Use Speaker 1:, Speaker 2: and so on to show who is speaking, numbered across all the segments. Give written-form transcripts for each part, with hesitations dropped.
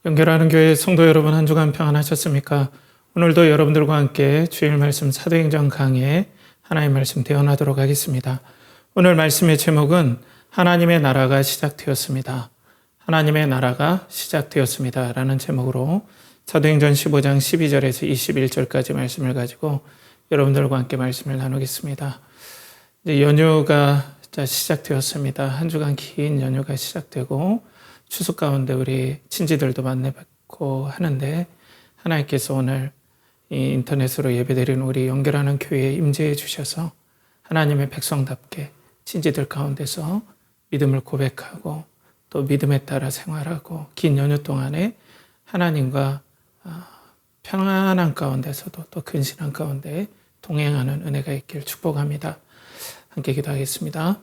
Speaker 1: 연결하는 교회 성도 여러분, 한 주간 평안하셨습니까? 오늘도 여러분들과 함께 주일 말씀 사도행전 강해 하나님의 말씀 대언하도록 하겠습니다. 오늘 말씀의 제목은 하나님의 나라가 시작되었습니다. 하나님의 나라가 시작되었습니다 라는 제목으로 사도행전 15장 12절에서 21절까지 말씀을 가지고 여러분들과 함께 말씀을 나누겠습니다. 이제 연휴가 시작되었습니다. 한 주간 긴 연휴가 시작되고 추석 가운데 우리 친지들도 만나뵙고 하는데, 하나님께서 오늘 이 인터넷으로 예배드리는 우리 연결하는 교회에 임재해 주셔서 하나님의 백성답게 친지들 가운데서 믿음을 고백하고 또 믿음에 따라 생활하고 긴 연휴 동안에 하나님과 평안한 가운데서도 또 근신한 가운데 동행하는 은혜가 있길 축복합니다. 함께 기도하겠습니다.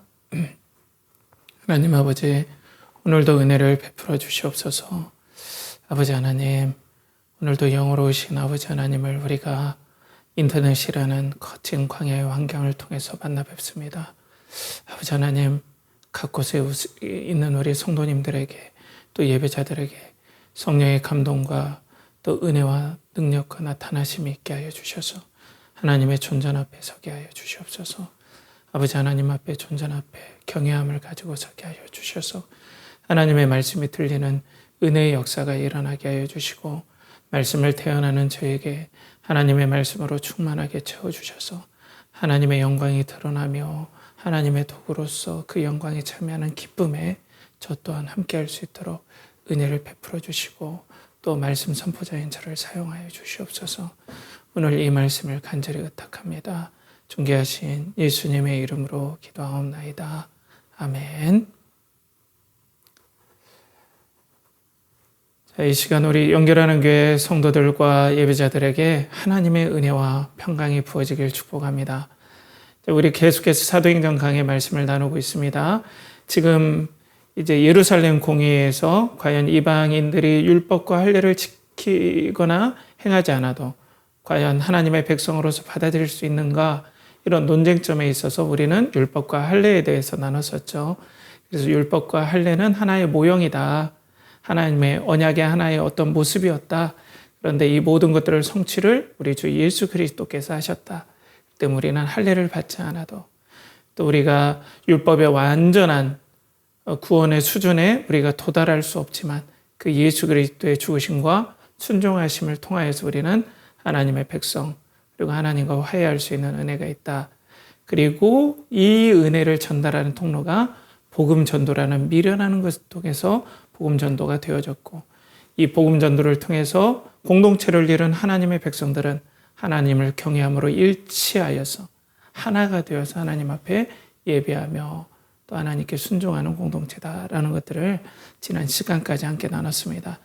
Speaker 1: 하나님 아버지, 오늘도 은혜를 베풀어 주시옵소서. 아버지 하나님, 오늘도 영으로우신 아버지 하나님을 우리가 인터넷이라는 거친 광야의 환경을 통해서 만나 뵙습니다. 아버지 하나님, 각 곳에 있는 우리 성도님들에게 또 예배자들에게 성령의 감동과 또 은혜와 능력과 나타나심이 있게 하여 주셔서 하나님의 존전 앞에 서게 하여 주시옵소서. 아버지 하나님 앞에 존전 앞에 경외함을 가지고 서게 하여 주셔서 하나님의 말씀이 들리는 은혜의 역사가 일어나게 하여 주시고, 말씀을 태어나는 저에게 하나님의 말씀으로 충만하게 채워주셔서 하나님의 영광이 드러나며 하나님의 도구로서 그 영광에 참여하는 기쁨에 저 또한 함께할 수 있도록 은혜를 베풀어 주시고, 또 말씀 선포자인 저를 사용하여 주시옵소서. 오늘 이 말씀을 간절히 의탁합니다. 존귀하신 예수님의 이름으로 기도하옵나이다. 아멘. 자, 이 시간 우리 연결하는 교회 성도들과 예배자들에게 하나님의 은혜와 평강이 부어지길 축복합니다. 우리 계속해서 사도행전 강의 말씀을 나누고 있습니다. 지금 이제 예루살렘 공의회에서 과연 이방인들이 율법과 할례를 지키거나 행하지 않아도 과연 하나님의 백성으로서 받아들일 수 있는가, 이런 논쟁점에 있어서 우리는 율법과 할례에 대해서 나눴었죠. 그래서 율법과 할례는 하나의 모형이다. 하나님의 언약의 하나의 어떤 모습이었다. 그런데 이 모든 것들을 성취를 우리 주 예수 그리스도께서 하셨다. 때문에 우리는 할례를 받지 않아도, 또 우리가 율법의 완전한 구원의 수준에 우리가 도달할 수 없지만 그 예수 그리스도의 죽으심과 순종하심을 통하여서 우리는 하나님의 백성, 그리고 하나님과 화해할 수 있는 은혜가 있다. 그리고 이 은혜를 전달하는 통로가 복음 전도라는 미련하는 것을 통해서 복음 전도가 되어졌고, 이 복음 전도를 통해서 공동체를 이룬 하나님의 백성들은 하나님을 경외함으로 일치하여서 하나가 되어서 하나님 앞에 예배하며 또 하나님께 순종하는 공동체다라는 것들을 지난 시간까지 함께 나눴습니다.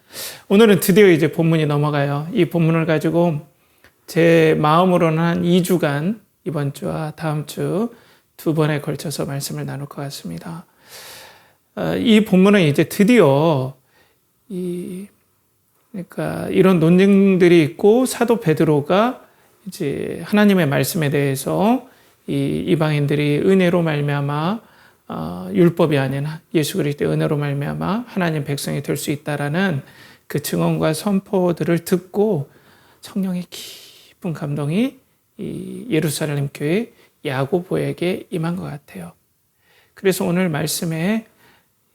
Speaker 1: 오늘은 드디어 이제 본문이 넘어가요. 이 본문을 가지고 제 마음으로는 한 2주간 이번 주와 다음 주 두 번에 걸쳐서 말씀을 나눌 것 같습니다. 이 본문은 이제 드디어 그러니까 이런 논쟁들이 있고 사도 베드로가 이제 하나님의 말씀에 대해서 이 이방인들이 은혜로 말미암아 율법이 아닌 예수 그리스도의 은혜로 말미암아 하나님 백성이 될 수 있다라는 그 증언과 선포들을 듣고 성령의 깊은 감동이 이 예루살렘 교회 야고보에게 임한 것 같아요. 그래서 오늘 말씀에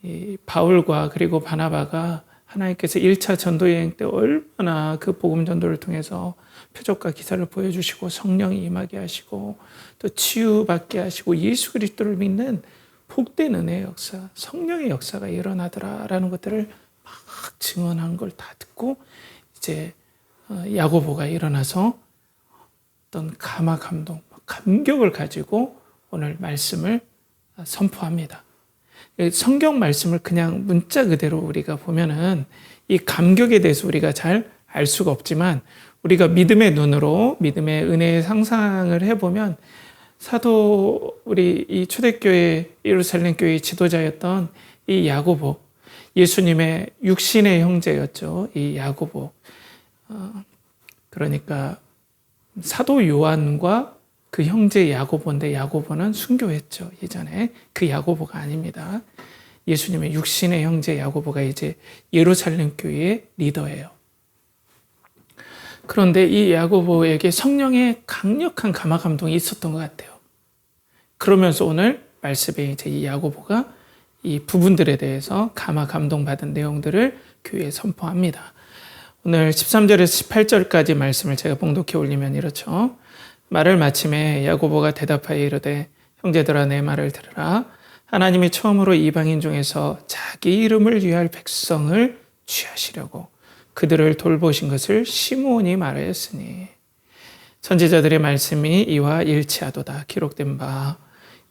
Speaker 1: 이 바울과 그리고 바나바가 하나님께서 1차 전도여행 때 얼마나 그 복음 전도를 통해서 표적과 기사를 보여주시고 성령이 임하게 하시고 또 치유받게 하시고 예수 그리스도를 믿는 복된 은혜의 역사, 성령의 역사가 일어나더라라는 것들을 막 증언한 걸 다 듣고 이제 야고보가 일어나서 어떤 감동, 감격을 가지고 오늘 말씀을 선포합니다. 성경 말씀을 그냥 문자 그대로 우리가 보면은 이 감격에 대해서 우리가 잘 알 수가 없지만, 우리가 믿음의 눈으로 믿음의 은혜의 상상을 해보면 사도 우리 이 초대교회 예루살렘 교회의 지도자였던 이 야고보, 예수님의 육신의 형제였죠. 이 야고보, 그러니까 사도 요한과 그 형제 야고보인데 야고보는 순교했죠. 예전에 그 야고보가 아닙니다. 예수님의 육신의 형제 야고보가 이제 예루살렘 교회의 리더예요. 그런데 이 야고보에게 성령의 강력한 감화 감동이 있었던 것 같아요. 그러면서 오늘 말씀에 이제 이 야고보가 이 부분들에 대해서 감화 감동받은 내용들을 교회에 선포합니다. 오늘 13절에서 18절까지 말씀을 제가 봉독해 올리면 이렇죠. 말을 마침에 야고보가 대답하여 이르되 형제들아 내 말을 들으라. 하나님이 처음으로 이방인 중에서 자기 이름을 위할 백성을 취하시려고 그들을 돌보신 것을 시므온이 말하였으니 선지자들의 말씀이 이와 일치하도다. 기록된 바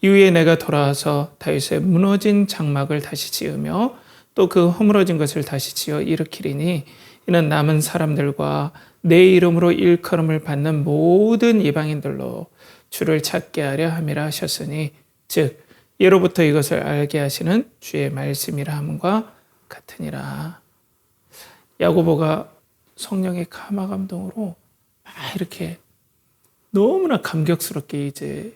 Speaker 1: 이후에 내가 돌아와서 다윗의 무너진 장막을 다시 지으며 또 그 허물어진 것을 다시 지어 일으키리니 이는 남은 사람들과 내 이름으로 일컬음을 받는 모든 이방인들로 주를 찾게 하려 함이라 하셨으니 즉 예로부터 이것을 알게 하시는 주의 말씀이라 함과 같으니라. 야고보가 성령의 감화 감동으로 막 이렇게 너무나 감격스럽게 이제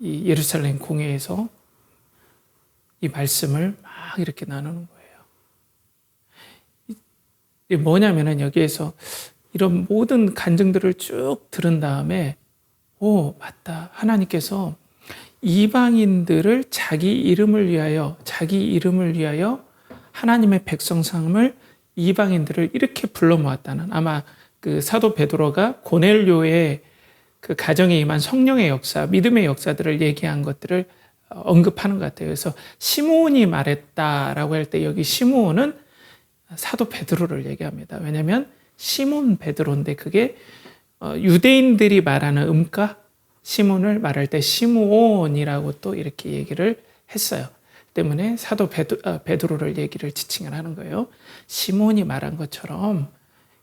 Speaker 1: 이 예루살렘 공회에서 이 말씀을 막 이렇게 나누는 거예요. 이게 뭐냐면은 여기에서 이런 모든 간증들을 쭉 들은 다음에 오, 맞다. 하나님께서 이방인들을 자기 이름을 위하여 하나님의 백성 삼을 이방인들을 이렇게 불러 모았다는, 아마 그 사도 베드로가 고넬료의 그 가정에 임한 성령의 역사, 믿음의 역사들을 얘기한 것들을 언급하는 것 같아요. 그래서 시므온이 말했다라고 할 때 여기 시므온은 사도 베드로를 얘기합니다. 왜냐하면 시몬 베드로인데 그게 유대인들이 말하는 음가 시몬을 말할 때 시므온이라고 또 이렇게 얘기를 했어요. 때문에 사도 베드로를 얘기를 지칭을 하는 거예요. 시몬이 말한 것처럼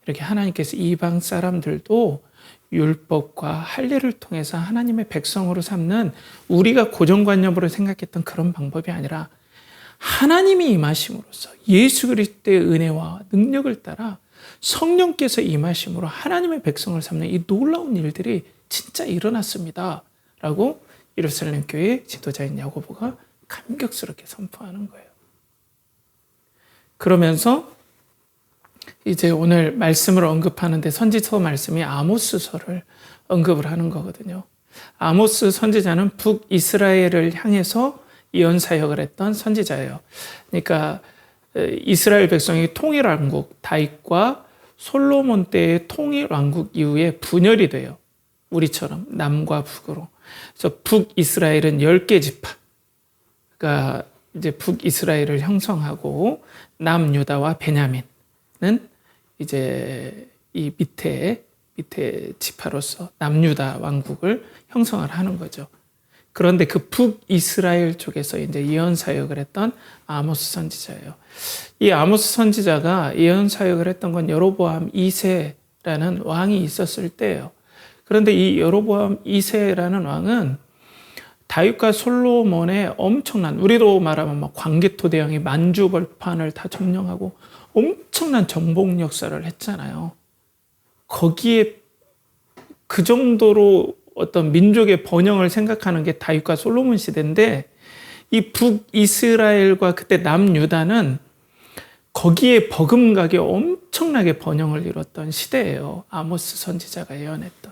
Speaker 1: 이렇게 하나님께서 이방 사람들도 율법과 할례를 통해서 하나님의 백성으로 삼는, 우리가 고정관념으로 생각했던 그런 방법이 아니라 하나님이 임하심으로써 예수 그리스도의 은혜와 능력을 따라 성령께서 임하심으로 하나님의 백성을 삼는 이 놀라운 일들이 진짜 일어났습니다. 라고 예루살렘 교회 지도자인 야고보가 감격스럽게 선포하는 거예요. 그러면서 이제 오늘 말씀을 언급하는데 선지서 말씀이 아모스서를 언급을 하는 거거든요. 아모스 선지자는 북이스라엘을 향해서 예언 사역을 했던 선지자예요. 그러니까 이스라엘 백성이 통일왕국, 다윗과 솔로몬 때의 통일왕국 이후에 분열이 돼요. 우리처럼 남과 북으로. 그래서 북이스라엘은 10개 지파가 이제 북이스라엘을 형성하고 남유다와 베냐민은 이제 이 밑에 지파로서 남유다 왕국을 형성을 하는 거죠. 그런데 그 북이스라엘 쪽에서 이제 예언 사역을 했던 아모스 선지자예요. 이 아모스 선지자가 예언 사역을 했던 건 여로보암 2세라는 왕이 있었을 때예요. 그런데 이 여로보암 2세라는 왕은 다윗과 솔로몬의 엄청난, 우리로 말하면 막 광개토 대왕이 만주벌판을 다 점령하고 엄청난 정복 역사를 했잖아요. 거기에 그 정도로 어떤 민족의 번영을 생각하는 게 다윗과 솔로몬 시대인데, 이 북이스라엘과 그때 남유다는 거기에 버금가게 엄청나게 번영을 이뤘던 시대예요. 아모스 선지자가 예언했던.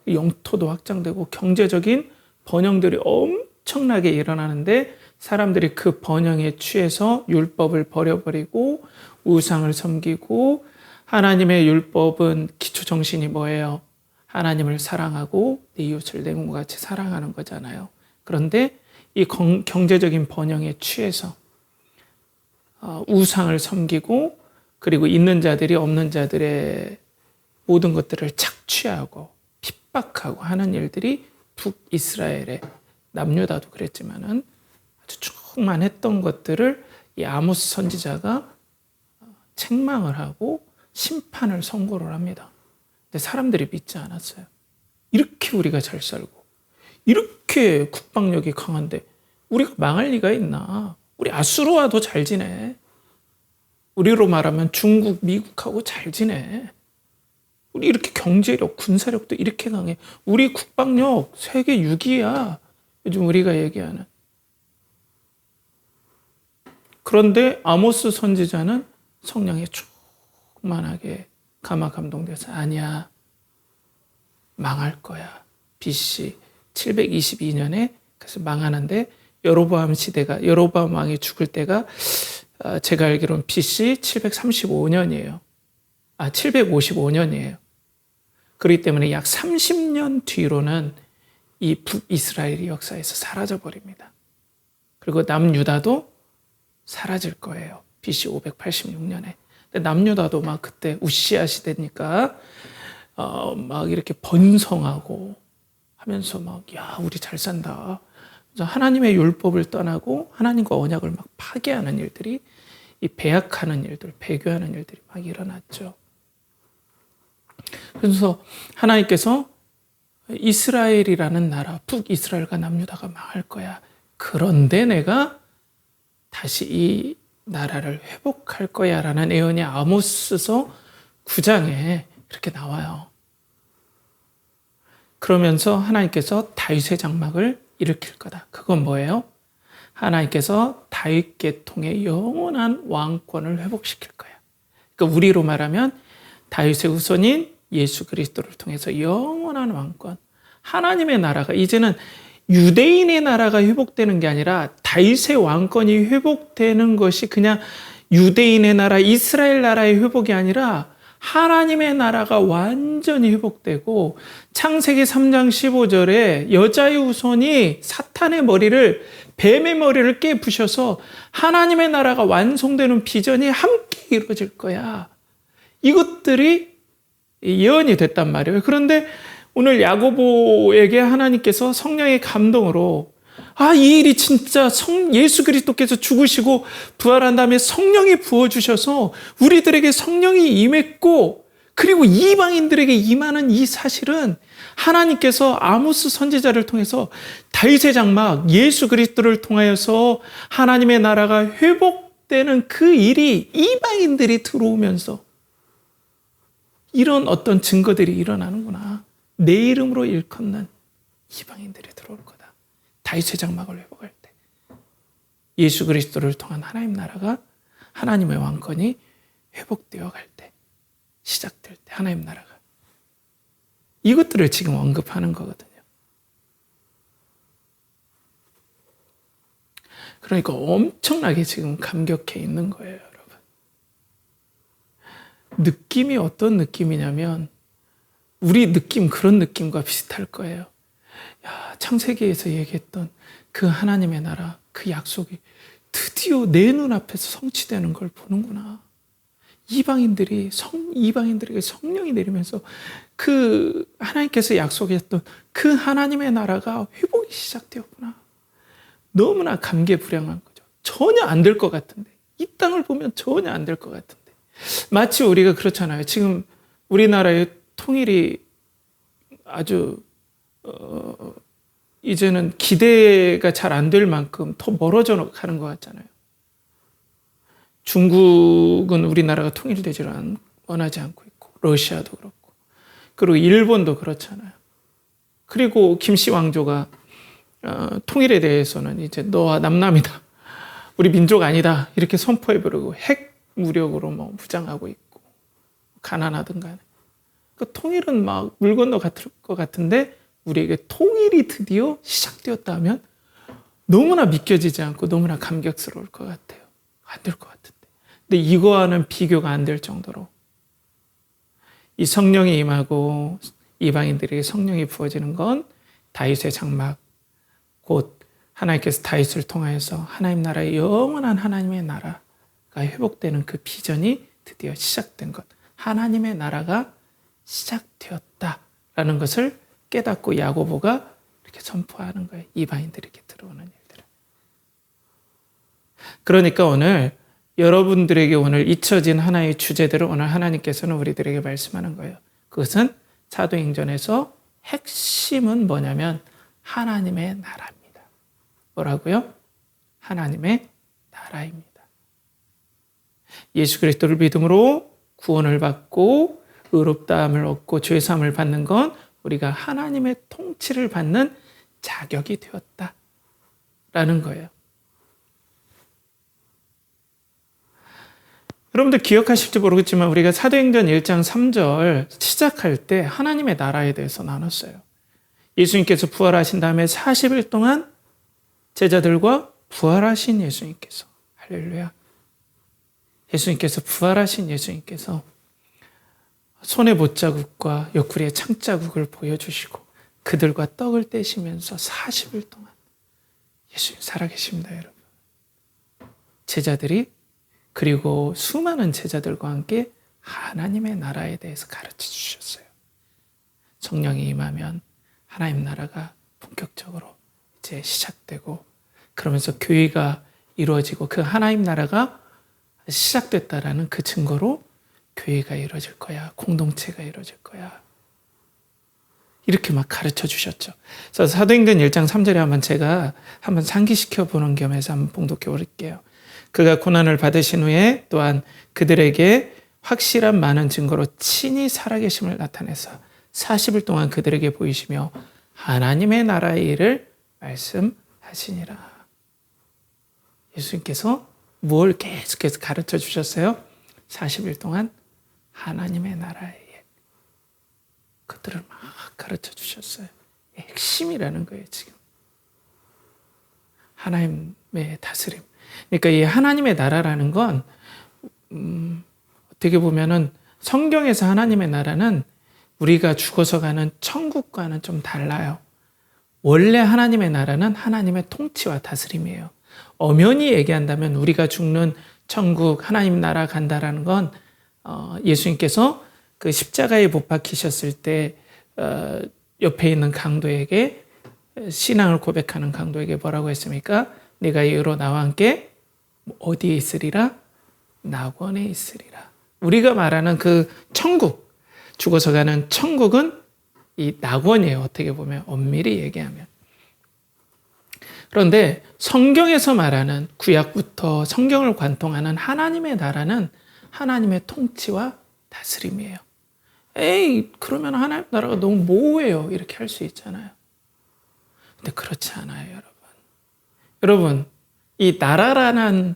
Speaker 1: 영토도 확장되고 경제적인 번영들이 엄청나게 일어나는데, 사람들이 그 번영에 취해서 율법을 버려버리고 우상을 섬기고, 하나님의 율법은 기초 정신이 뭐예요? 하나님을 사랑하고 내 이웃을 내 몸과 같이 사랑하는 거잖아요. 그런데 이 경제적인 번영에 취해서 우상을 섬기고, 그리고 있는 자들이 없는 자들의 모든 것들을 착취하고 핍박하고 하는 일들이 북이스라엘의, 남유다도 그랬지만은 아주 충만했던 것들을 이 아모스 선지자가 책망을 하고 심판을 선고를 합니다. 근데 사람들이 믿지 않았어요. 이렇게 우리가 잘 살고 이렇게 국방력이 강한데 우리가 망할 리가 있나? 우리 아수르와도 잘 지내. 우리로 말하면 중국, 미국하고 잘 지내. 우리 이렇게 경제력, 군사력도 이렇게 강해. 우리 국방력 세계 6위야. 요즘 우리가 얘기하는. 그런데 아모스 선지자는 성령에 충만하게 감동돼서 아니야. 망할 거야. BC 722년에 그래서 망하는데 여로보암 왕이 죽을 때가 제가 알기로는 BC 735년이에요. 755년이에요. 그렇기 때문에 약 30년 뒤로는 이 북이스라엘이 역사에서 사라져 버립니다. 그리고 남유다도 사라질 거예요. BC 586년에. 근데 남유다도 막 그때 우시아 시대니까 막 이렇게 번성하고 하면서 막 야, 우리 잘 산다. 그래서 하나님의 율법을 떠나고 하나님과 언약을 막 파괴하는 일들이 이 배약하는 일들, 배교하는 일들이 막 일어났죠. 그래서 하나님께서 이스라엘이라는 나라, 북이스라엘과 남유다가 망할 거야. 그런데 내가 다시 이 나라를 회복할 거야 라는 예언이 아모스서 9장에 이렇게 나와요. 그러면서 하나님께서 다윗의 장막을 일으킬 거다. 그건 뭐예요? 하나님께서 다윗 계통의 영원한 왕권을 회복시킬 거야. 그러니까 우리로 말하면 다윗의 후손인 예수 그리스도를 통해서 영원한 왕권, 하나님의 나라가 이제는 유대인의 나라가 회복되는 게 아니라 다윗의 왕권이 회복되는 것이 그냥 유대인의 나라, 이스라엘 나라의 회복이 아니라 하나님의 나라가 완전히 회복되고 창세기 3장 15절에 여자의 후손이 사탄의 머리를, 뱀의 머리를 깨부셔서 하나님의 나라가 완성되는 비전이 함께 이루어질 거야. 이것들이 예언이 됐단 말이에요. 그런데 오늘 야고보에게 하나님께서 성령의 감동으로 이 일이 진짜 예수 그리스도께서 죽으시고 부활한 다음에 성령이 부어주셔서 우리들에게 성령이 임했고 그리고 이방인들에게 임하는 이 사실은 하나님께서 아모스 선지자를 통해서 다윗의 장막 예수 그리스도를 통하여서 하나님의 나라가 회복되는 그 일이 이방인들이 들어오면서 이런 어떤 증거들이 일어나는구나. 내 이름으로 일컫는 이방인들이 들어올 거다. 다윗의 장막을 회복할 때 예수 그리스도를 통한 하나님 나라가 하나님의 왕권이 회복되어 갈 때 시작될 때 하나님 나라가 이것들을 지금 언급하는 거거든요. 그러니까 엄청나게 지금 감격해 있는 거예요, 여러분. 느낌이 어떤 느낌이냐면 우리 느낌 그런 느낌과 비슷할 거예요. 야, 창세기에서 얘기했던 그 하나님의 나라, 그 약속이 드디어 내 눈앞에서 성취되는 걸 보는구나. 이방인들에게 성령이 내리면서 그 하나님께서 약속했던 그 하나님의 나라가 회복이 시작되었구나. 너무나 감개무량한 거죠. 전혀 안 될 것 같은데. 이 땅을 보면 전혀 안 될 것 같은데. 마치 우리가 그렇잖아요. 지금 우리나라의 통일이 아주 이제는 기대가 잘 안 될 만큼 더 멀어져 가는 것 같잖아요. 중국은 우리나라가 통일되지를 원하지 않고 있고 러시아도 그렇고 그리고 일본도 그렇잖아요. 그리고 김씨 왕조가 통일에 대해서는 이제 너와 남남이다. 우리 민족 아니다. 이렇게 선포해버리고 핵 무력으로 뭐 무장하고 있고 가난하든 간에. 그 통일은 막 물 건너 같을 것 같은데 우리에게 통일이 드디어 시작되었다 하면 너무나 믿겨지지 않고 너무나 감격스러울 것 같아요. 안 될 것 같은데. 근데 이거와는 비교가 안 될 정도로 이 성령이 임하고 이방인들에게 성령이 부어지는 건 다윗의 장막, 곧 하나님께서 다윗을 통하여서 하나님 나라의 영원한 하나님의 나라가 회복되는 그 비전이 드디어 시작된 것. 하나님의 나라가 시작되었다라는 것을 깨닫고 야고보가 이렇게 선포하는 거예요. 이방인들에게 들어오는 일들을. 그러니까 오늘 여러분들에게 오늘 잊혀진 하나의 주제들을 오늘 하나님께서는 우리들에게 말씀하는 거예요. 그것은 사도행전에서 핵심은 뭐냐면 하나님의 나라입니다. 뭐라고요? 하나님의 나라입니다. 예수 그리스도를 믿음으로 구원을 받고 의롭다함을 얻고 죄 사함을 받는 건 우리가 하나님의 통치를 받는 자격이 되었다라는 거예요. 여러분들 기억하실지 모르겠지만 우리가 사도행전 1장 3절 시작할 때 하나님의 나라에 대해서 나눴어요. 예수님께서 부활하신 다음에 40일 동안 제자들과 부활하신 예수님께서, 할렐루야, 예수님께서 부활하신 예수님께서 손의 못자국과 옆구리의 창자국을 보여주시고 그들과 떡을 떼시면서 40일 동안 예수님 살아계십니다, 여러분. 제자들이 그리고 수많은 제자들과 함께 하나님의 나라에 대해서 가르쳐 주셨어요. 성령이 임하면 하나님 나라가 본격적으로 이제 시작되고 그러면서 교회가 이루어지고 그 하나님 나라가 시작됐다라는 그 증거로 교회가 이루어질 거야. 공동체가 이루어질 거야. 이렇게 막 가르쳐 주셨죠. 그래서 사도행전 1장 3절에 한번 상기시켜 보는 겸해서 한번 봉독해 볼게요. 그가 고난을 받으신 후에 또한 그들에게 확실한 많은 증거로 친히 살아계심을 나타내서 40일 동안 그들에게 보이시며 하나님의 나라의 일을 말씀하시니라. 예수님께서 뭘 계속해서 가르쳐 주셨어요? 40일 동안 하나님의 나라의 일. 그들을 막 가르쳐 주셨어요. 핵심이라는 거예요, 지금. 하나님의 다스림. 그러니까 이 하나님의 나라라는 건 어떻게 보면은 성경에서 하나님의 나라는 우리가 죽어서 가는 천국과는 좀 달라요. 원래 하나님의 나라는 하나님의 통치와 다스림이에요. 엄연히 얘기한다면 우리가 죽는 천국, 하나님 나라 간다라는 건 예수님께서 그 십자가에 못 박히셨을 때 옆에 있는 강도에게, 신앙을 고백하는 강도에게 뭐라고 했습니까? 네가 이후로 나와 함께 어디에 있으리라? 낙원에 있으리라. 우리가 말하는 그 천국, 죽어서 가는 천국은 이 낙원이에요. 어떻게 보면 엄밀히 얘기하면. 그런데 성경에서 말하는, 구약부터 성경을 관통하는 하나님의 나라는 하나님의 통치와 다스림이에요. 에이, 그러면 하나님 나라가 너무 모호해요. 이렇게 할 수 있잖아요. 근데 그렇지 않아요, 여러분. 여러분, 이 나라라는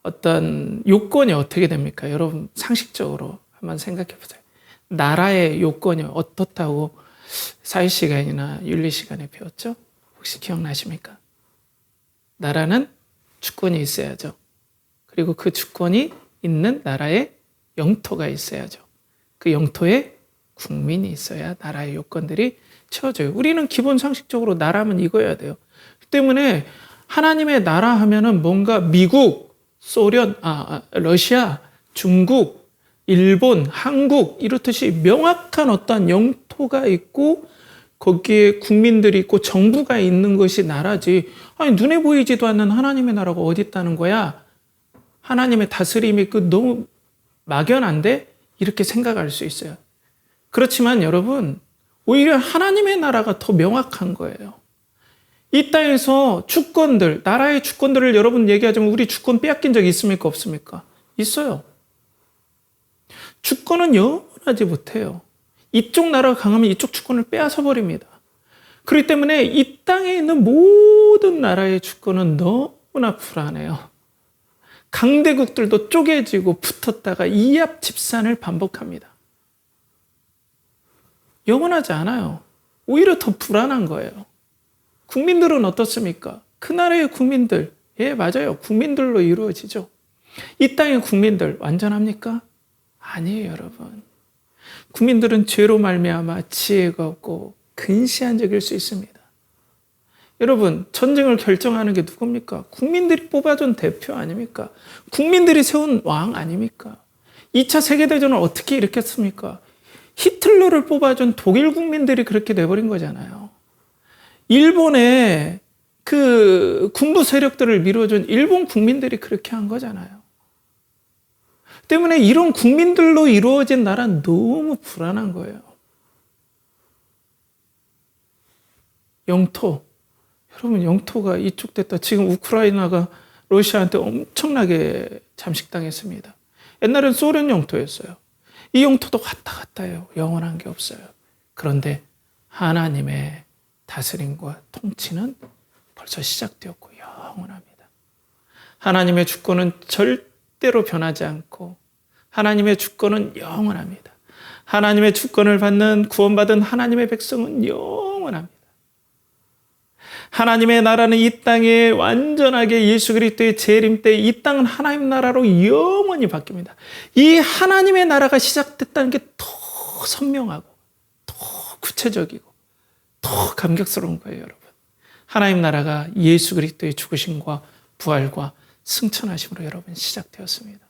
Speaker 1: 어떤 요건이 어떻게 됩니까? 여러분, 상식적으로 한번 생각해 보세요. 나라의 요건이 어떻다고 사회 시간이나 윤리 시간에 배웠죠? 혹시 기억나십니까? 나라는 주권이 있어야죠. 그리고 그 주권이 있는 나라에 영토가 있어야죠. 그 영토에 국민이 있어야 나라의 요건들이 채워져요. 우리는 기본 상식적으로 나라면 이거여야 돼요. 그 때문에 하나님의 나라 하면은 뭔가 미국, 소련, 러시아, 중국, 일본, 한국 이렇듯이 명확한 어떤 영토가 있고 거기에 국민들이 있고 정부가 있는 것이 나라지. 아니, 눈에 보이지도 않는 하나님의 나라가 어디 있다는 거야? 하나님의 다스림이 너무 막연한데? 이렇게 생각할 수 있어요. 그렇지만 여러분, 오히려 하나님의 나라가 더 명확한 거예요. 이 땅에서 주권들, 나라의 주권들을 여러분 얘기하자면 우리 주권 빼앗긴 적 있습니까? 없습니까? 있어요. 주권은 영원하지 못해요. 이쪽 나라가 강하면 이쪽 주권을 빼앗아 버립니다. 그렇기 때문에 이 땅에 있는 모든 나라의 주권은 너무나 불안해요. 강대국들도 쪼개지고 붙었다가 이합 집산을 반복합니다. 영원하지 않아요. 오히려 더 불안한 거예요. 국민들은 어떻습니까? 그 나라의 국민들, 예, 맞아요. 국민들로 이루어지죠. 이 땅의 국민들 완전합니까? 아니에요, 여러분. 국민들은 죄로 말미암아 지혜가 없고 근시안적일 수 있습니다. 여러분, 전쟁을 결정하는 게 누굽니까? 국민들이 뽑아준 대표 아닙니까? 국민들이 세운 왕 아닙니까? 2차 세계대전을 어떻게 일으켰습니까? 히틀러를 뽑아준 독일 국민들이 그렇게 돼버린 거잖아요. 일본의 그 군부 세력들을 밀어준 일본 국민들이 그렇게 한 거잖아요. 때문에 이런 국민들로 이루어진 나라는 너무 불안한 거예요. 영토. 여러분, 영토가 이쪽 됐다. 지금 우크라이나가 러시아한테 엄청나게 잠식당했습니다. 옛날엔 소련 영토였어요. 이 영토도 왔다 갔다 해요. 영원한 게 없어요. 그런데 하나님의 다스림과 통치는 벌써 시작되었고 영원합니다. 하나님의 주권은 절대로 변하지 않고 하나님의 주권은 영원합니다. 하나님의 주권을 받는 구원받은 하나님의 백성은 영원합니다. 하나님의 나라는 이 땅에 완전하게 예수 그리스도의 재림 때 이 땅은 하나님 나라로 영원히 바뀝니다. 이 하나님의 나라가 시작됐다는 게 더 선명하고 더 구체적이고 더 감격스러운 거예요, 여러분. 하나님 나라가 예수 그리스도의 죽으심과 부활과 승천하심으로 여러분 시작되었습니다.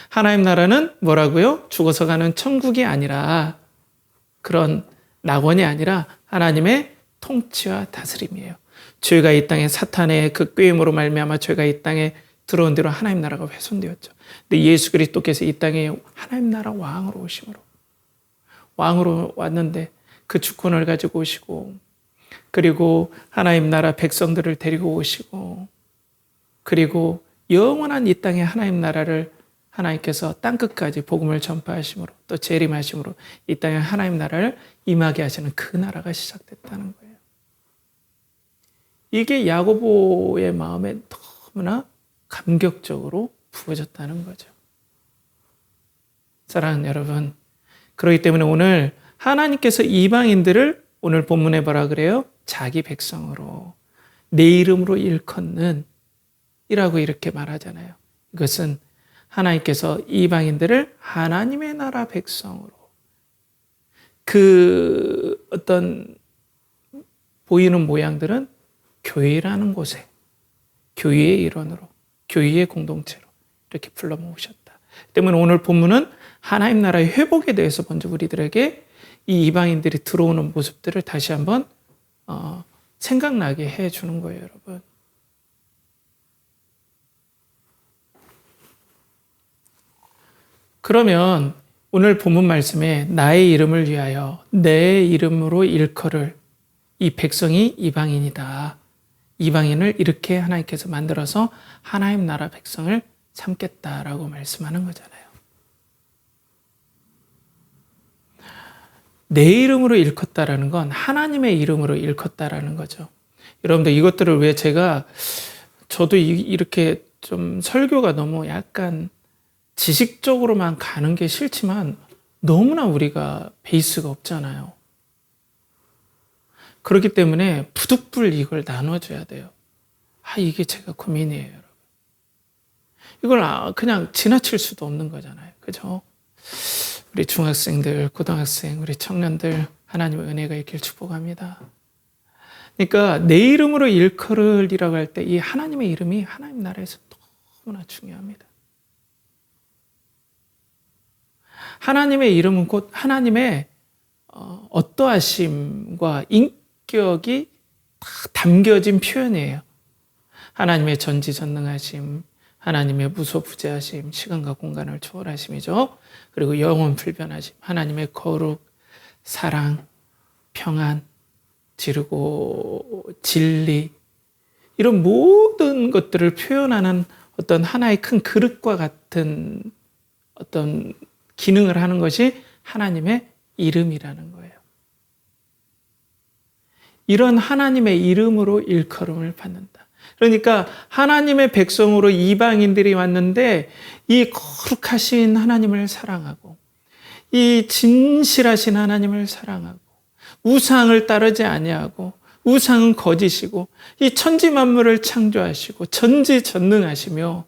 Speaker 1: 하나님 나라는 뭐라고요? 죽어서 가는 천국이 아니라 그런 낙원이 아니라 하나님의 통치와 다스림이에요. 죄가 이 땅에 사탄의 그 꾀임으로 말미암아 죄가 이 땅에 들어온 대로 하나님 나라가 훼손되었죠. 근데 예수 그리스도께서 이 땅에 하나님 나라 왕으로 오심으로 왕으로 왔는데 그 주권을 가지고 오시고 그리고 하나님 나라 백성들을 데리고 오시고 그리고 영원한 이 땅에 하나님 나라를 하나님께서 땅끝까지 복음을 전파하심으로 또 재림하심으로 이 땅에 하나님 나라를 임하게 하시는 그 나라가 시작됐다는 거예요. 이게 야고보의 마음에 너무나 감격적으로 부어졌다는 거죠. 사랑하는 여러분, 그렇기 때문에 오늘 하나님께서 이방인들을 오늘 본문에 뭐라 그래요? 자기 백성으로 내 이름으로 일컫는 이라고 이렇게 말하잖아요. 이것은 하나님께서 이방인들을 하나님의 나라 백성으로 그 어떤 보이는 모양들은 교회라는 곳에 교회의 일원으로 교회의 공동체로 이렇게 불러 모으셨다. 때문에 오늘 본문은 하나님 나라의 회복에 대해서 먼저 우리들에게 이 이방인들이 들어오는 모습들을 다시 한번 생각나게 해주는 거예요, 여러분. 그러면 오늘 본문 말씀에 나의 이름을 위하여 내 이름으로 일컬을 이 백성이 이방인이다. 이방인을 이렇게 하나님께서 만들어서 하나님 나라 백성을 삼겠다라고 말씀하는 거잖아요. 내 이름으로 일컫다라는 건 하나님의 이름으로 일컫다라는 거죠. 여러분들 이것들을 왜 저도 이렇게 좀 설교가 너무 약간 지식적으로만 가는 게 싫지만 너무나 우리가 베이스가 없잖아요. 그렇기 때문에 부득불 이걸 나눠줘야 돼요. 이게 제가 고민이에요, 여러분. 이걸 그냥 지나칠 수도 없는 거잖아요. 그죠? 우리 중학생들, 고등학생, 우리 청년들 하나님의 은혜가 있길 축복합니다. 그러니까 내 이름으로 일컬으리라고 할 때 이 하나님의 이름이 하나님 나라에서 너무나 중요합니다. 하나님의 이름은 곧 하나님의 어떠하심과 인격이 다 담겨진 표현이에요. 하나님의 전지전능하심, 하나님의 무소부재하심, 시간과 공간을 초월하심이죠. 그리고 영원 불변하심, 하나님의 거룩, 사랑, 평안, 그리고 진리, 이런 모든 것들을 표현하는 어떤 하나의 큰 그릇과 같은 어떤 기능을 하는 것이 하나님의 이름이라는 거예요. 이런 하나님의 이름으로 일컬음을 받는다. 그러니까 하나님의 백성으로 이방인들이 왔는데 이 거룩하신 하나님을 사랑하고 이 진실하신 하나님을 사랑하고 우상을 따르지 아니하고 우상은 거짓이고 이 천지 만물을 창조하시고 전지전능하시며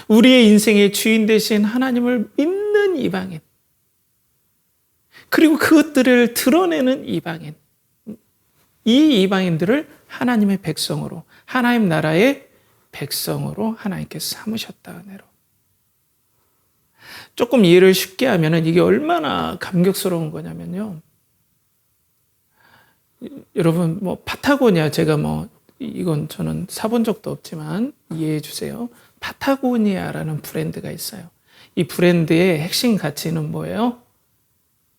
Speaker 1: 우리의 인생의 주인 되신 하나님을 믿는 이방인, 그리고 그것들을 드러내는 이방인, 이 이방인들을 하나님의 백성으로, 하나님 나라의 백성으로 하나님께서 삼으셨다, 은혜로. 조금 이해를 쉽게 하면 이게 얼마나 감격스러운 거냐면요. 여러분, 파타고니아, 제가 이건 저는 사본 적도 없지만 이해해 주세요. 파타고니아라는 브랜드가 있어요. 이 브랜드의 핵심 가치는 뭐예요?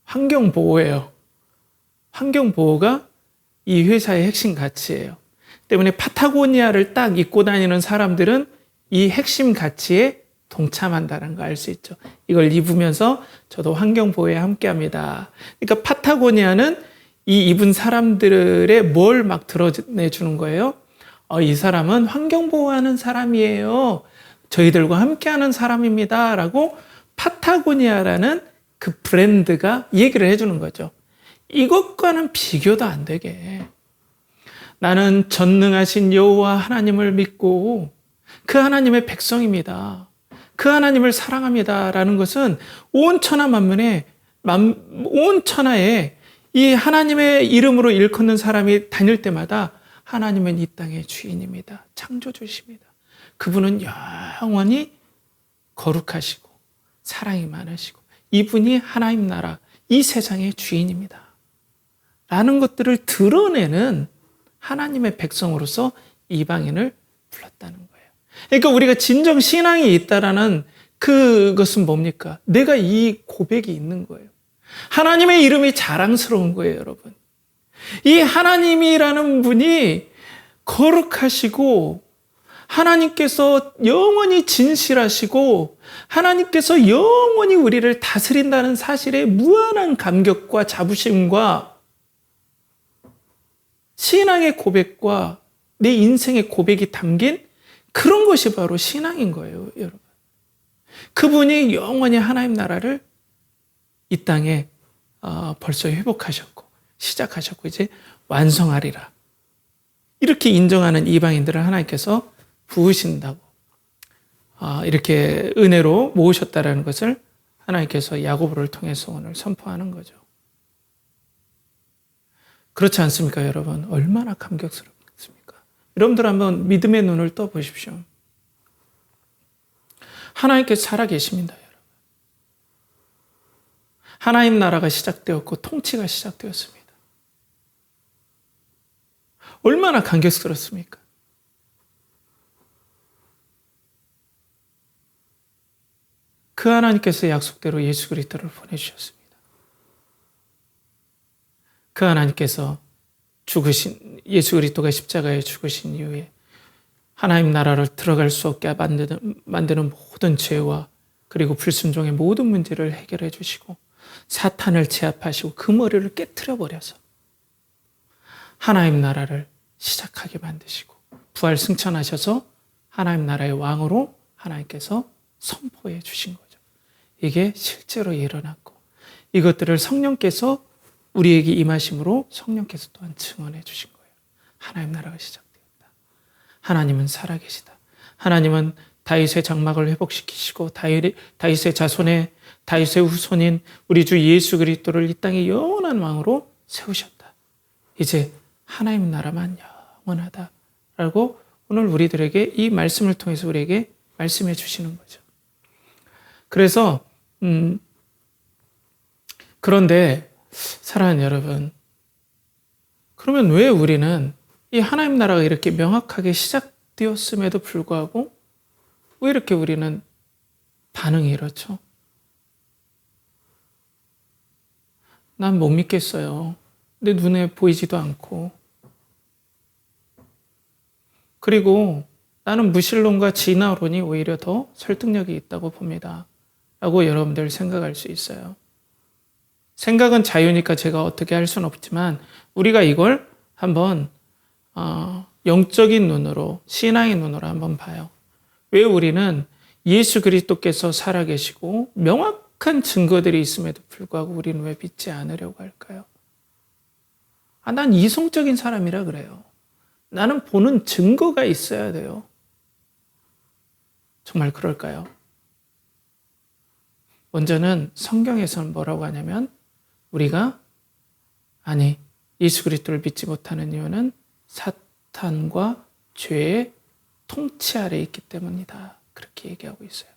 Speaker 1: 환경보호예요. 환경보호가 이 회사의 핵심 가치예요. 때문에 파타고니아를 딱 입고 다니는 사람들은 이 핵심 가치에 동참한다는 거 알 수 있죠. 이걸 입으면서 저도 환경보호에 함께합니다. 그러니까 파타고니아는 이 입은 사람들의 뭘 막 드러내주는 거예요? 이 사람은 환경보호하는 사람이에요. 저희들과 함께하는 사람입니다. 라고 파타고니아라는 그 브랜드가 얘기를 해주는 거죠. 이것과는 비교도 안 되게 나는 전능하신 여호와 하나님을 믿고 그 하나님의 백성입니다. 그 하나님을 사랑합니다. 라는 것은 온 천하 만민에 온 천하에 이 하나님의 이름으로 일컫는 사람이 다닐 때마다 하나님은 이 땅의 주인입니다. 창조주십니다. 그분은 영원히 거룩하시고 사랑이 많으시고 이분이 하나님 나라 이 세상의 주인입니다. 라는 것들을 드러내는 하나님의 백성으로서 이방인을 불렀다는 거예요. 그러니까 우리가 진정 신앙이 있다라는 그것은 뭡니까? 내가 이 고백이 있는 거예요. 하나님의 이름이 자랑스러운 거예요, 여러분. 이 하나님이라는 분이 거룩하시고 하나님께서 영원히 진실하시고 하나님께서 영원히 우리를 다스린다는 사실에 무한한 감격과 자부심과 신앙의 고백과 내 인생의 고백이 담긴 그런 것이 바로 신앙인 거예요, 여러분. 그분이 영원히 하나님 나라를 이 땅에 벌써 회복하셨고 시작하셨고 이제 완성하리라. 이렇게 인정하는 이방인들을 하나님께서 부으신다고 이렇게 은혜로 모으셨다라는 것을 하나님께서 야고보를 통해서 오늘 선포하는 거죠. 그렇지 않습니까, 여러분? 얼마나 감격스럽습니까? 여러분들 한번 믿음의 눈을 떠 보십시오. 하나님께서 살아계십니다, 여러분. 하나님 나라가 시작되었고 통치가 시작되었습니다. 얼마나 감격스럽습니까? 그 하나님께서 약속대로 예수 그리스도를 보내주셨습니다. 그 하나님께서 죽으신 예수 그리스도가 십자가에 죽으신 이후에 하나님 나라를 들어갈 수 없게 만드는 모든 죄와 그리고 불순종의 모든 문제를 해결해 주시고 사탄을 제압하시고 그 머리를 깨트려 버려서 하나님 나라를 시작하게 만드시고 부활 승천하셔서 하나님 나라의 왕으로 하나님께서 선포해 주신 거죠. 이게 실제로 일어났고 이것들을 성령께서 우리에게 임하심으로 성령께서 또한 증언해 주신 거예요. 하나님 나라가 시작되었다. 하나님은 살아계시다. 하나님은 다윗의 장막을 회복시키시고 다윗의 자손의 다윗의 후손인 우리 주 예수 그리스도를 이 땅의 영원한 왕으로 세우셨다. 이제 하나님 나라만 영원하다라고 오늘 우리들에게 이 말씀을 통해서 우리에게 말씀해 주시는 거죠. 그래서 그런데 사랑하는 여러분, 그러면 왜 우리는 이 하나님 나라가 이렇게 명확하게 시작되었음에도 불구하고 왜 이렇게 우리는 반응이 이렇죠? 난 못 믿겠어요. 내 눈에 보이지도 않고. 그리고 나는 무신론과 진화론이 오히려 더 설득력이 있다고 봅니다. 라고 여러분들 생각할 수 있어요. 생각은 자유니까 제가 어떻게 할 수는 없지만 우리가 이걸 한번 영적인 눈으로 신앙의 눈으로 한번 봐요. 왜 우리는 예수 그리스도께서 살아계시고 명확한 증거들이 있음에도 불구하고 우리는 왜 믿지 않으려고 할까요? 난 이성적인 사람이라 그래요. 나는 보는 증거가 있어야 돼요. 정말 그럴까요? 먼저는 성경에서는 뭐라고 하냐면 우리가 예수 그리스도를 믿지 못하는 이유는 사탄과 죄의 통치 아래에 있기 때문이다. 그렇게 얘기하고 있어요.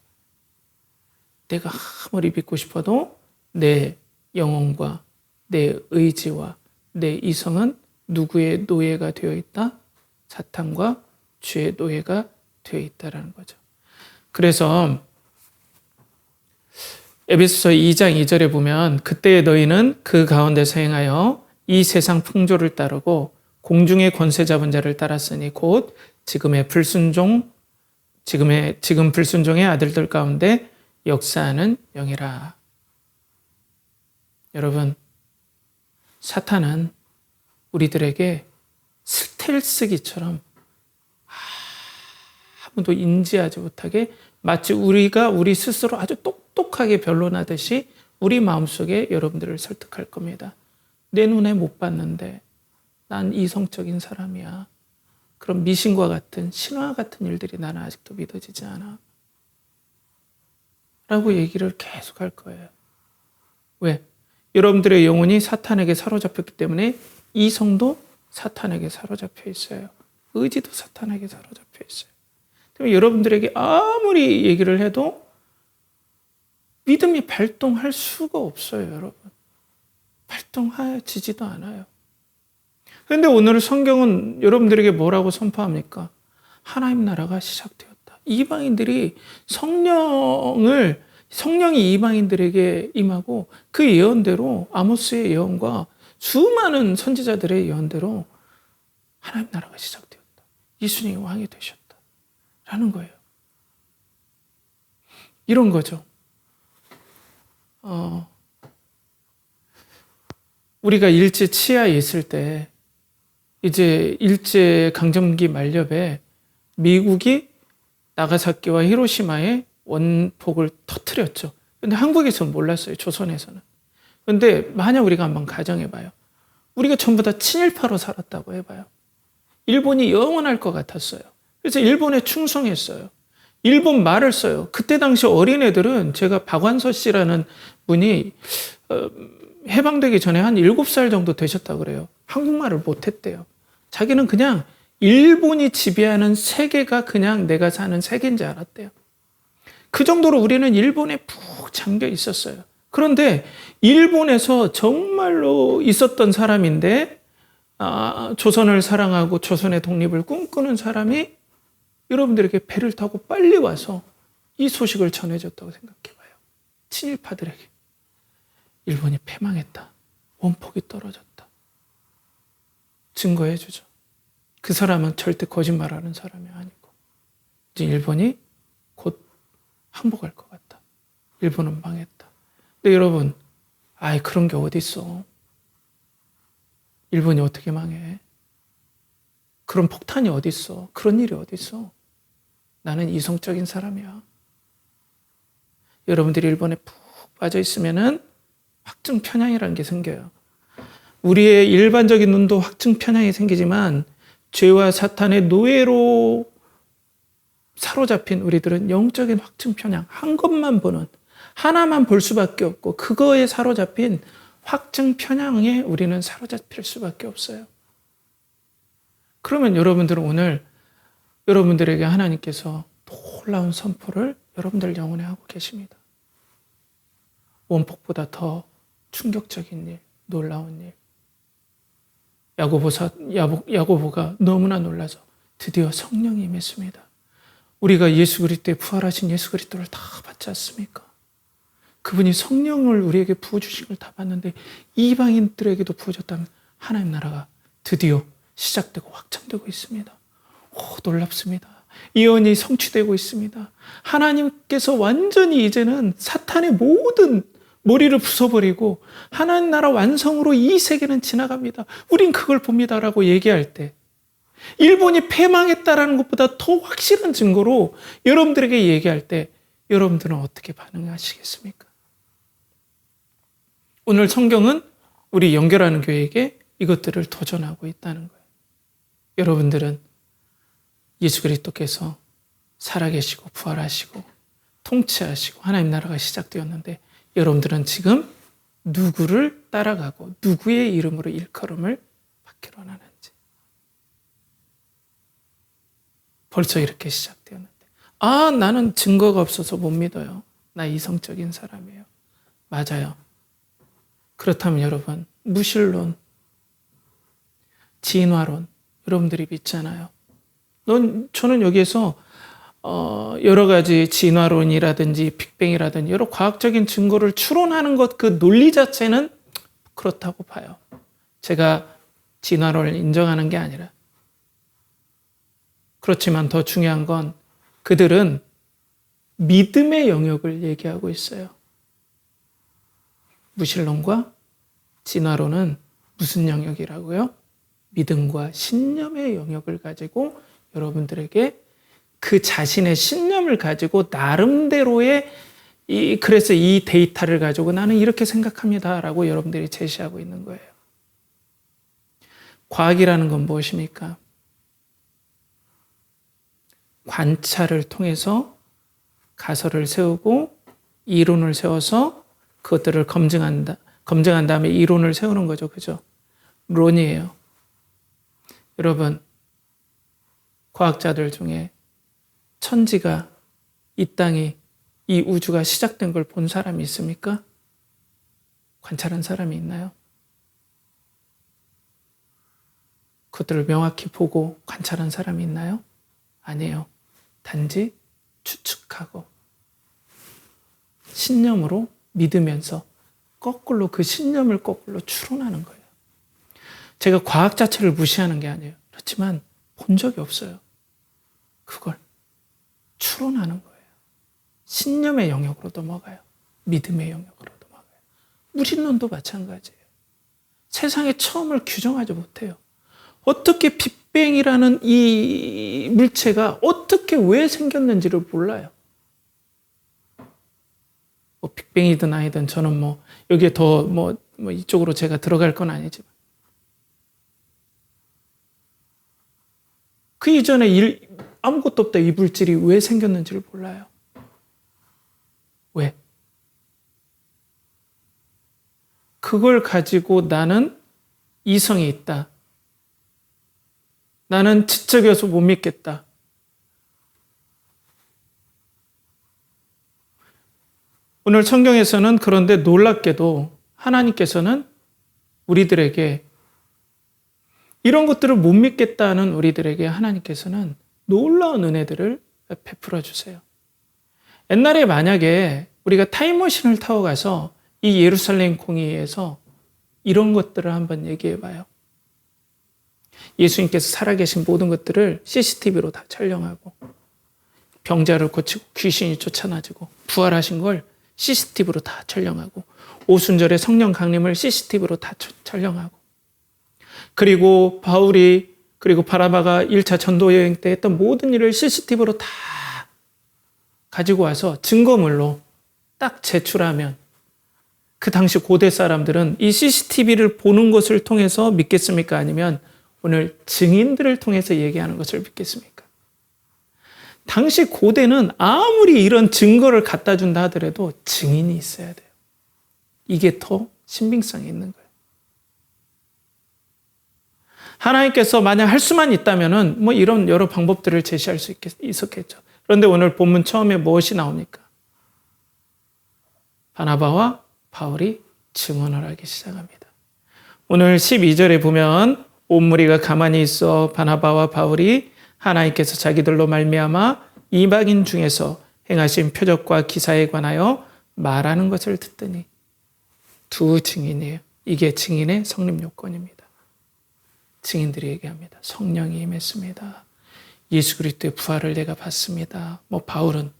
Speaker 1: 내가 아무리 믿고 싶어도 내 영혼과 내 의지와 내 이성은 누구의 노예가 되어 있다? 사탄과 죄의 노예가 되어 있다라는 거죠. 그래서 에베소서 2장 2절에 보면 그때 너희는 그 가운데서 행하여 이 세상 풍조를 따르고 공중의 권세 잡은 자를 따랐으니 곧 지금의 불순종 지금 불순종의 아들들 가운데 역사하는 영이라. 여러분, 사탄은 우리들에게 스텔스기처럼 아무도 인지하지 못하게 마치 우리가 우리 스스로 아주 똑똑하게 변론하듯이 우리 마음속에 여러분들을 설득할 겁니다. 내 눈에 못 봤는데 난 이성적인 사람이야. 그런 미신과 같은 신화 같은 일들이 나는 아직도 믿어지지 않아. 라고 얘기를 계속 할 거예요. 왜? 여러분들의 영혼이 사탄에게 사로잡혔기 때문에 이성도 사탄에게 사로잡혀 있어요. 의지도 사탄에게 사로잡혀 있어요. 그러면 여러분들에게 아무리 얘기를 해도 믿음이 발동할 수가 없어요, 여러분. 발동하지도 않아요. 그런데 오늘 성경은 여러분들에게 뭐라고 선포합니까? 하나님 나라가 시작되었다. 이방인들이 성령이 이방인들에게 임하고 그 예언대로 아모스의 예언과 수많은 선지자들의 예언대로 하나님 나라가 시작되었다. 예수님이 왕이 되셨다. 라는 거예요. 이런 거죠. 우리가 일제 치하에 있을 때 이제 일제 강점기 만렵에 미국이 나가사키와 히로시마에 원폭을 터뜨렸죠. 근데 한국에서는 몰랐어요. 조선에서는. 근데 만약 우리가 한번 가정해봐요. 우리가 전부 다 친일파로 살았다고 해봐요. 일본이 영원할 것 같았어요. 그래서 일본에 충성했어요. 일본 말을 써요. 그때 당시 어린애들은 제가 박완서 씨라는 분이 해방되기 전에 한 7살 정도 되셨다고 그래요. 한국말을 못했대요. 자기는 그냥 일본이 지배하는 세계가 그냥 내가 사는 세계인 줄 알았대요. 그 정도로 우리는 일본에 푹 잠겨 있었어요. 그런데 일본에서 정말로 있었던 사람인데 조선을 사랑하고 조선의 독립을 꿈꾸는 사람이 여러분들에게 배를 타고 빨리 와서 이 소식을 전해줬다고 생각해봐요. 친일파들에게. 일본이 패망했다. 원폭이 떨어졌다. 증거해주죠. 그 사람은 절대 거짓말하는 사람이 아니고 이제 일본이 곧 항복할 것 같다. 일본은 망했다. 근데 여러분, 그런 게 어디 있어? 일본이 어떻게 망해? 그런 폭탄이 어디 있어? 그런 일이 어디 있어? 나는 이성적인 사람이야. 여러분들이 일본에 푹 빠져 있으면은 확증 편향이라는 게 생겨요. 우리의 일반적인 눈도 확증 편향이 생기지만 죄와 사탄의 노예로 사로잡힌 우리들은 영적인 확증 편향, 한 것만 보는, 하나만 볼 수밖에 없고 그거에 사로잡힌 확증 편향에 우리는 사로잡힐 수밖에 없어요. 그러면 여러분들은 오늘 여러분들에게 하나님께서 놀라운 선포를 여러분들 영혼에 하고 계십니다. 원폭보다 더 충격적인 일, 놀라운 일. 야고보가 너무나 놀라서 드디어 성령이 임했습니다. 우리가 예수 그리스도의 부활하신 예수 그리스도를 다 받지 않습니까? 그분이 성령을 우리에게 부어주신 걸 다 받는데 이방인들에게도 부어줬다면 하나님 나라가 드디어 시작되고 확장되고 있습니다. 놀랍습니다. 예언이 성취되고 있습니다. 하나님께서 완전히 이제는 사탄의 모든 머리를 부숴버리고 하나님 나라 완성으로 이 세계는 지나갑니다. 우린 그걸 봅니다라고 얘기할 때 일본이 패망했다라는 것보다 더 확실한 증거로 여러분들에게 얘기할 때 여러분들은 어떻게 반응하시겠습니까? 오늘 성경은 우리 연결하는 교회에게 이것들을 도전하고 있다는 거예요. 여러분들은 예수 그리스도께서 살아계시고 부활하시고 통치하시고 하나님 나라가 시작되었는데 여러분들은 지금 누구를 따라가고 누구의 이름으로 일컬음을 받기로 하는지. 벌써 이렇게 시작되었는데 나는 증거가 없어서 못 믿어요. 나 이성적인 사람이에요. 맞아요. 그렇다면 여러분 무신론, 진화론 여러분들이 믿잖아요. 저는 여기에서 여러 가지 진화론이라든지 빅뱅이라든지 여러 과학적인 증거를 추론하는 것 그 논리 자체는 그렇다고 봐요. 제가 진화론을 인정하는 게 아니라. 그렇지만 더 중요한 건 그들은 믿음의 영역을 얘기하고 있어요. 무신론과 진화론은 무슨 영역이라고요? 믿음과 신념의 영역을 가지고 여러분들에게 그 자신의 신념을 가지고 나름대로의 그래서 이 데이터를 가지고 나는 이렇게 생각합니다 라고 여러분들이 제시하고 있는 거예요. 과학이라는 건 무엇입니까? 관찰을 통해서 가설을 세우고 이론을 세워서 그것들을 검증한 다음에 이론을 세우는 거죠. 그죠? 론이에요. 여러분, 과학자들 중에 천지가, 이 땅이, 이 우주가 시작된 걸 본 사람이 있습니까? 관찰한 사람이 있나요? 그것들을 명확히 보고 관찰한 사람이 있나요? 아니에요. 단지 추측하고 신념으로 믿으면서 거꾸로 그 신념을 거꾸로 추론하는 거예요. 제가 과학 자체를 무시하는 게 아니에요. 그렇지만 본 적이 없어요. 그걸 추론하는 거예요. 신념의 영역으로 넘어가요. 믿음의 영역으로 넘어가요. 무신론도 마찬가지예요. 세상의 처음을 규정하지 못해요. 어떻게 빅뱅이라는 이 물체가 어떻게 왜 생겼는지를 몰라요. 뭐 빅뱅이든 아니든 저는 뭐 여기에 더 뭐 이쪽으로 제가 들어갈 건 아니지만 그 이전에 아무것도 없다 이 물질이 왜 생겼는지를 몰라요. 왜? 그걸 가지고 나는 이성이 있다. 나는 지적이어서 못 믿겠다. 오늘 성경에서는 그런데 놀랍게도 하나님께서는 우리들에게 이런 것들을 못 믿겠다는 우리들에게 하나님께서는 놀라운 은혜들을 베풀어 주세요. 옛날에 만약에 우리가 타임머신을 타고 가서 이 예루살렘 공의에서 이런 것들을 한번 얘기해 봐요. 예수님께서 살아계신 모든 것들을 CCTV로 다 촬영하고 병자를 고치고 귀신이 쫓아나지고 부활하신 걸 CCTV로 다 촬영하고 오순절에 성령 강림을 CCTV로 다 촬영하고 그리고 바울이 그리고 바나바가 1차 전도 여행 때 했던 모든 일을 CCTV로 다 가지고 와서 증거물로 딱 제출하면 그 당시 고대 사람들은 이 CCTV를 보는 것을 통해서 믿겠습니까? 아니면 오늘 증인들을 통해서 얘기하는 것을 믿겠습니까? 당시 고대는 아무리 이런 증거를 갖다 준다 하더라도 증인이 있어야 돼요. 이게 더 신빙성이 있는 거예요. 하나님께서 만약 할 수만 있다면은 뭐 이런 여러 방법들을 제시할 수 있었겠죠. 그런데 오늘 본문 처음에 무엇이 나옵니까? 바나바와 바울이 증언을 하기 시작합니다. 오늘 12절에 보면 온 무리가 가만히 있어 바나바와 바울이 하나님께서 자기들로 말미암아 이방인 중에서 행하신 표적과 기사에 관하여 말하는 것을 듣더니 두 증인이에요. 이게 증인의 성립 요건입니다. 증인들이 얘기합니다. 성령이 임했습니다. 예수 그리스도의 부활을 내가 봤습니다. 뭐 바울은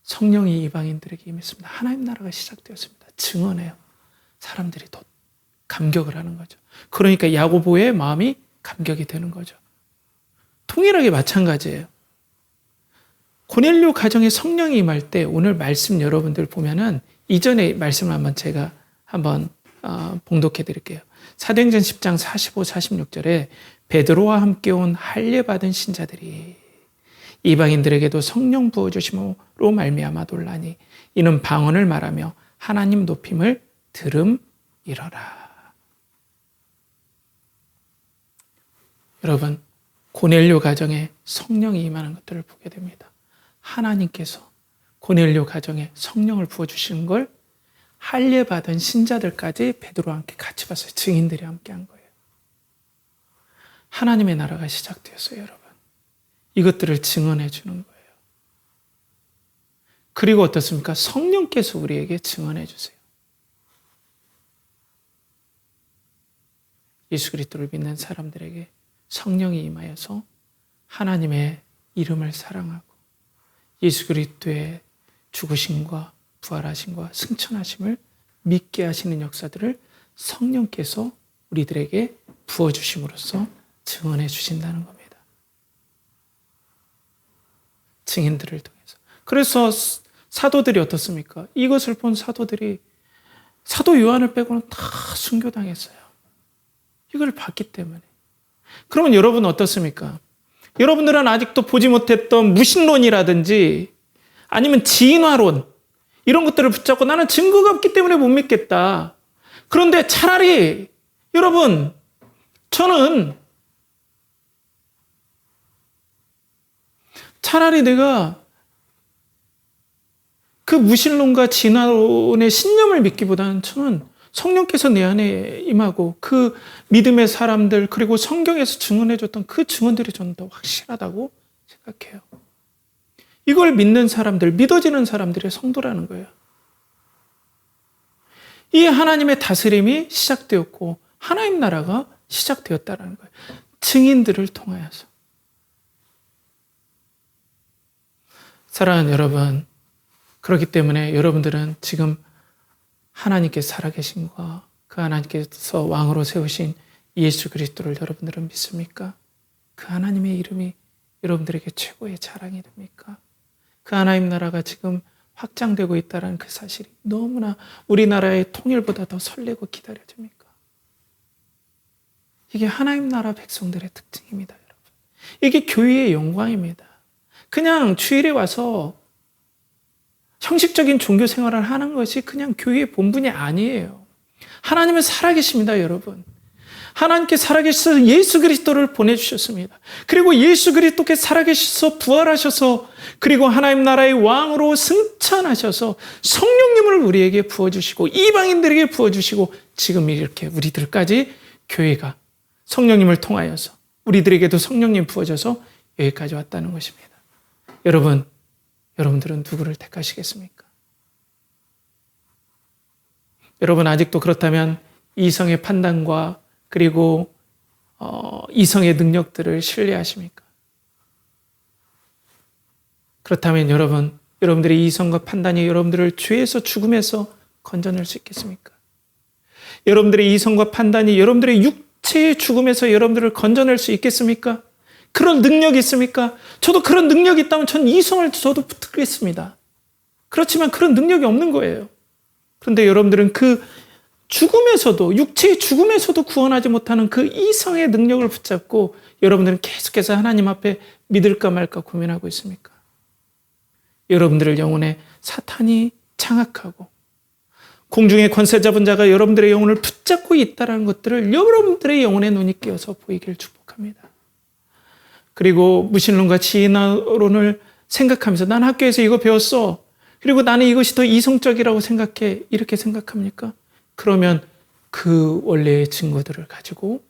Speaker 1: 성령이 이방인들에게 임했습니다. 하나님 나라가 시작되었습니다. 증언해요. 사람들이 더 감격을 하는 거죠. 그러니까 야고보의 마음이 감격이 되는 거죠. 동일하게 마찬가지예요. 고넬료 가정에 성령이 임할 때 오늘 말씀 여러분들 보면은 이전에 말씀을 제가 한번 봉독해 드릴게요. 사도행전 10장 45, 46절에 베드로와 함께 온 할례 받은 신자들이 이방인들에게도 성령 부어주심으로 말미암아 놀라니 이는 방언을 말하며 하나님 높임을 들음이러라. 여러분, 고넬료 가정에 성령이 임하는 것들을 보게 됩니다. 하나님께서 고넬료 가정에 성령을 부어주시는 걸 할례 받은 신자들까지 베드로와 함께 같이 봤어요. 증인들이 함께 한 거예요. 하나님의 나라가 시작되었어요, 여러분. 이것들을 증언해 주는 거예요. 그리고 어떻습니까? 성령께서 우리에게 증언해 주세요. 예수 그리스도를 믿는 사람들에게 성령이 임하여서 하나님의 이름을 사랑하고 예수 그리스도의 죽으심과 부활하심과 승천하심을 믿게 하시는 역사들을 성령께서 우리들에게 부어주심으로써 증언해 주신다는 겁니다. 증인들을 통해서. 그래서 사도들이 어떻습니까? 이것을 본 사도들이 사도 요한을 빼고는 다 순교당했어요. 이걸 봤기 때문에. 그러면 여러분 어떻습니까? 여러분들은 아직도 보지 못했던 무신론이라든지 아니면 진화론 이런 것들을 붙잡고 나는 증거가 없기 때문에 못 믿겠다. 그런데 차라리 여러분 저는 차라리 내가 그 무신론과 진화론의 신념을 믿기보다는 저는 성령께서 내 안에 임하고 그 믿음의 사람들 그리고 성경에서 증언해줬던 그 증언들이 저는 더 확실하다고 생각해요. 이걸 믿는 사람들, 믿어지는 사람들의 성도라는 거예요. 이 하나님의 다스림이 시작되었고 하나님 나라가 시작되었다는 거예요. 증인들을 통하여서. 사랑하는 여러분, 그렇기 때문에 여러분들은 지금 하나님께 살아계신과 그 하나님께서 왕으로 세우신 예수 그리스도를 여러분들은 믿습니까? 그 하나님의 이름이 여러분들에게 최고의 자랑이 됩니까? 그 하나님 나라가 지금 확장되고 있다는 그 사실이 너무나 우리나라의 통일보다 더 설레고 기다려집니까? 이게 하나님 나라 백성들의 특징입니다, 여러분. 이게 교회의 영광입니다. 그냥 주일에 와서 형식적인 종교 생활을 하는 것이 그냥 교회의 본분이 아니에요. 하나님은 살아계십니다, 여러분. 하나님께 살아계셔서 예수 그리스도를 보내주셨습니다. 그리고 예수 그리스도께 살아계셔서 부활하셔서 그리고 하나님 나라의 왕으로 승천하셔서 성령님을 우리에게 부어주시고 이방인들에게 부어주시고 지금 이렇게 우리들까지 교회가 성령님을 통하여서 우리들에게도 성령님 부어져서 여기까지 왔다는 것입니다. 여러분들은 누구를 택하시겠습니까? 여러분 아직도 그렇다면 이성의 판단과 그리고 이성의 능력들을 신뢰하십니까? 그렇다면 여러분들의 이성과 판단이 여러분들을 죄에서 죽음에서 건져낼 수 있겠습니까? 여러분들의 이성과 판단이 여러분들의 육체의 죽음에서 여러분들을 건져낼 수 있겠습니까? 그런 능력이 있습니까? 저도 그런 능력이 있다면 전 이성을 저도 붙들겠습니다. 그렇지만 그런 능력이 없는 거예요. 그런데 여러분들은 그 죽음에서도 육체의 죽음에서도 구원하지 못하는 그 이성의 능력을 붙잡고 여러분들은 계속해서 하나님 앞에 믿을까 말까 고민하고 있습니까? 여러분들의 영혼에 사탄이 장악하고 공중의 권세 잡은 자가 여러분들의 영혼을 붙잡고 있다는 것들을 여러분들의 영혼의 눈이 깨어서 보이기를 축복합니다. 그리고 무신론과 진화론을 생각하면서 난 학교에서 이거 배웠어. 그리고 나는 이것이 더 이성적이라고 생각해. 이렇게 생각합니까? 그러면 그 원래의 증거들을 가지고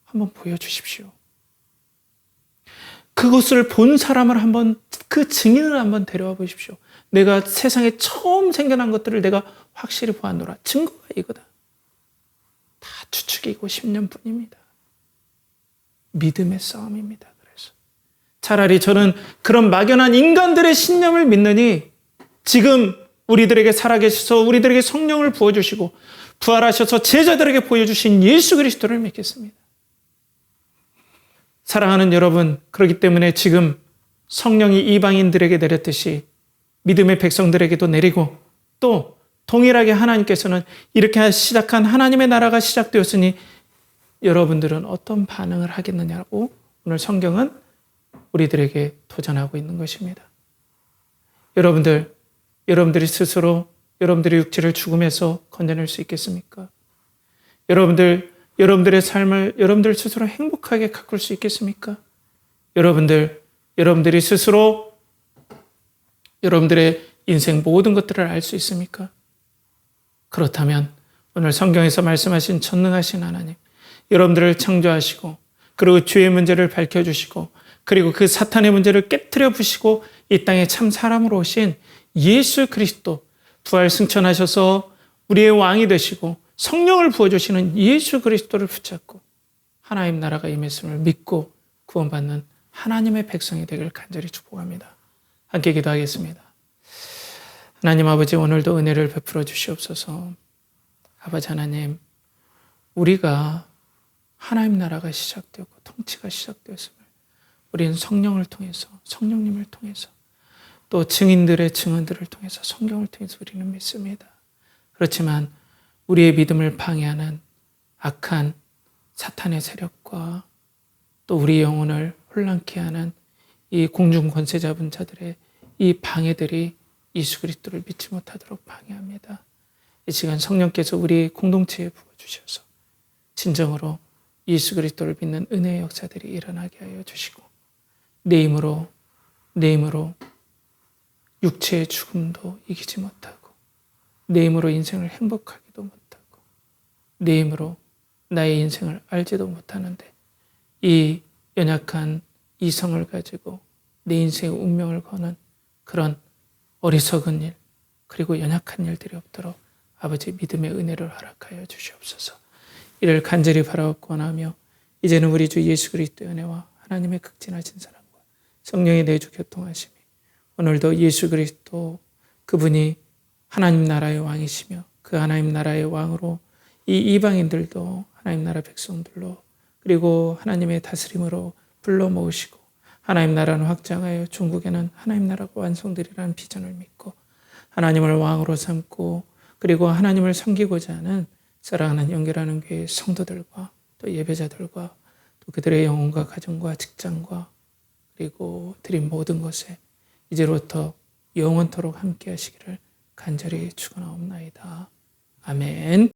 Speaker 1: 한번 보여주십시오. 그것을 본 사람을 한번, 그 증인을 한번 데려와 보십시오. 내가 세상에 처음 생겨난 것들을 내가 확실히 보았노라. 증거가 이거다. 다 추측이고 10년뿐입니다. 믿음의 싸움입니다. 그래서 차라리 저는 그런 막연한 인간들의 신념을 믿느니 지금 우리들에게 살아계셔서 우리들에게 성령을 부어주시고 부활하셔서 제자들에게 보여주신 예수 그리스도를 믿겠습니다. 사랑하는 여러분, 그렇기 때문에 지금 성령이 이방인들에게 내렸듯이 믿음의 백성들에게도 내리고 또 동일하게 하나님께서는 이렇게 시작한 하나님의 나라가 시작되었으니 여러분들은 어떤 반응을 하겠느냐고 오늘 성경은 우리들에게 도전하고 있는 것입니다. 여러분들이 스스로 여러분들의 육체를 죽음에서 건져낼 수 있겠습니까? 여러분들의 삶을 여러분들 스스로 행복하게 가꿀 수 있겠습니까? 여러분들이 스스로 여러분들의 인생 모든 것들을 알 수 있습니까? 그렇다면 오늘 성경에서 말씀하신 전능하신 하나님, 여러분들을 창조하시고 그리고 죄의 문제를 밝혀주시고 그리고 그 사탄의 문제를 깨트려 부시고 이 땅에 참 사람으로 오신 예수 그리스도, 부활 승천하셔서 우리의 왕이 되시고 성령을 부어주시는 예수 그리스도를 붙잡고 하나님 나라가 임했음을 믿고 구원받는 하나님의 백성이 되길 간절히 축복합니다. 함께 기도하겠습니다. 하나님 아버지, 오늘도 은혜를 베풀어 주시옵소서. 아버지 하나님, 우리가 하나님 나라가 시작되었고 통치가 시작되었음을 우리는 성령을 통해서, 성령님을 통해서, 또 증인들의 증언들을 통해서, 성경을 통해서 우리는 믿습니다. 그렇지만 우리의 믿음을 방해하는 악한 사탄의 세력과 또 우리 영혼을 혼란케 하는 이 공중 권세 잡은 자들의 이 방해들이 예수 그리스도를 믿지 못하도록 방해합니다. 이 시간 성령께서 우리 공동체에 부어주셔서 진정으로 예수 그리스도를 믿는 은혜의 역사들이 일어나게 하여 주시고, 내 힘으로 육체의 죽음도 이기지 못하고, 내 힘으로 인생을 행복하기도 못하고, 내 힘으로 나의 인생을 알지도 못하는데 이 연약한 이성을 가지고 내 인생의 운명을 거는 그런 어리석은 일, 그리고 연약한 일들이 없도록 아버지 믿음의 은혜를 허락하여 주시옵소서. 이를 간절히 바라옵고 원하며, 이제는 우리 주 예수 그리스도의 은혜와 하나님의 극진하신 사랑과 성령의 내주 교통하심이 오늘도 예수 그리스도 그분이 하나님 나라의 왕이시며 그 하나님 나라의 왕으로 이 이방인들도 하나님 나라 백성들로, 그리고 하나님의 다스림으로 불러 모으시고 하나님 나라는 확장하여 중국에는 하나님 나라가 완성되리라는 비전을 믿고 하나님을 왕으로 삼고, 그리고 하나님을 섬기고자 하는 사랑하는 연결하는 교회의 성도들과 또 예배자들과 또 그들의 영혼과 가정과 직장과 그리고 드린 모든 것에 이제부터 영원토록 함께 하시기를 간절히 축원하옵나이다. 아멘.